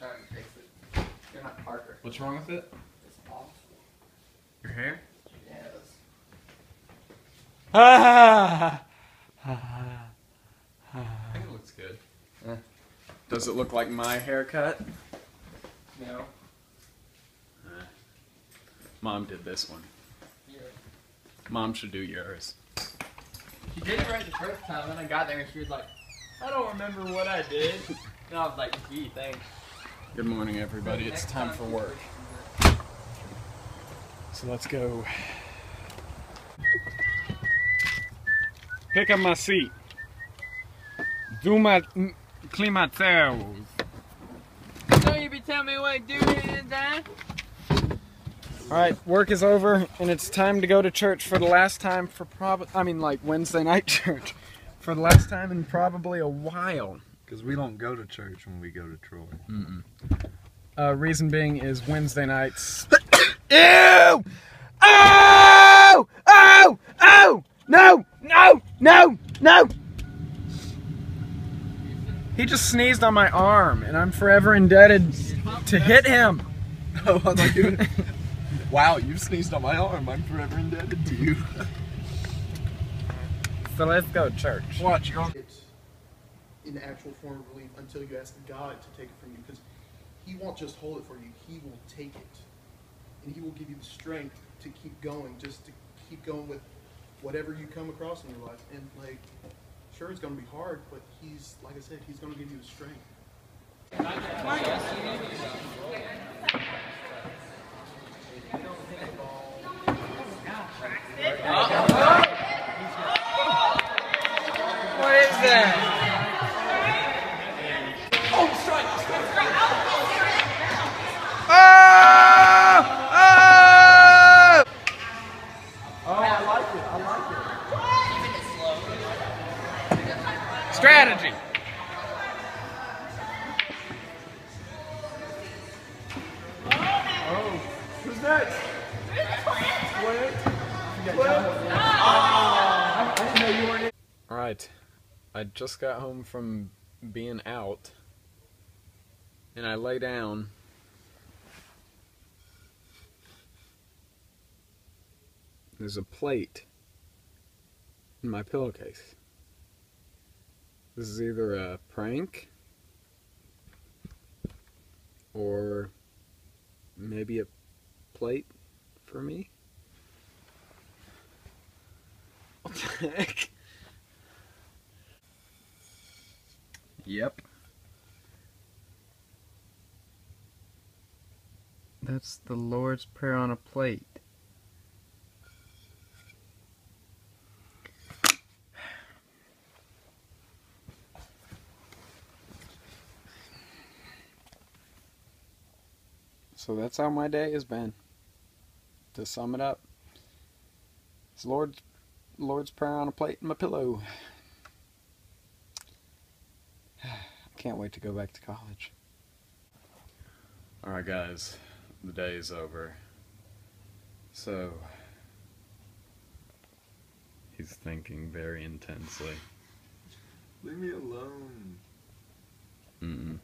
trying to fix it. You're not Parker. What's wrong with it? It's awful. Your hair? Yes. I think it looks good. Does it look like my haircut? No. Mom did this one. Yeah. Mom should do yours. She did it right the first time, then I got there and she was like, I don't remember what I did. And I was like, gee, thanks. Good morning, everybody. It's time for work. So let's go. Pick up my seat. Do my climateros. So you be telling me what to do here, Dan? Alright, work is over and it's time to go to church for the last time for like Wednesday night church. For the last time in probably a while. Because we don't go to church when we go to Troy. Reason being is Wednesday nights. Ew! Oh! Oh! Oh! No! No! No! No! He just sneezed on my arm and I'm forever indebted to hit him. Oh, I thought you would... Wow, you sneezed on my arm. I'm forever indebted to you. So let's go to church. Watch, you're on... It's in actual form of relief until you ask God to take it from you, because He won't just hold it for you, He will take it. And He will give you the strength to keep going, just to keep going with whatever you come across in your life. And like, sure, it's going to be hard, but He's, like I said, He's going to give you the strength. What is that? Oh, strike! I like it. I like it. Strategy. Oh, who's next? Alright, I just got home from being out, and I lay down. There's a plate in my pillowcase. This is either a prank, or maybe a plate for me. What the heck? Yep. That's the Lord's Prayer on a plate. So that's how my day has been. To sum it up, it's Lord's Prayer on a plate in my pillow. Can't wait to go back to college. Alright guys, the day is over. So, he's thinking very intensely. Leave me alone. Mm-mm.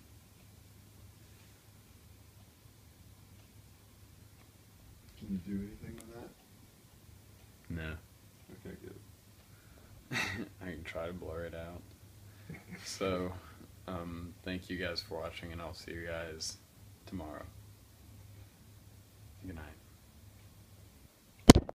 Can you do anything with that? No. Okay, good. I can try to blur it out. So, thank you guys for watching, and I'll see you guys tomorrow. Good night.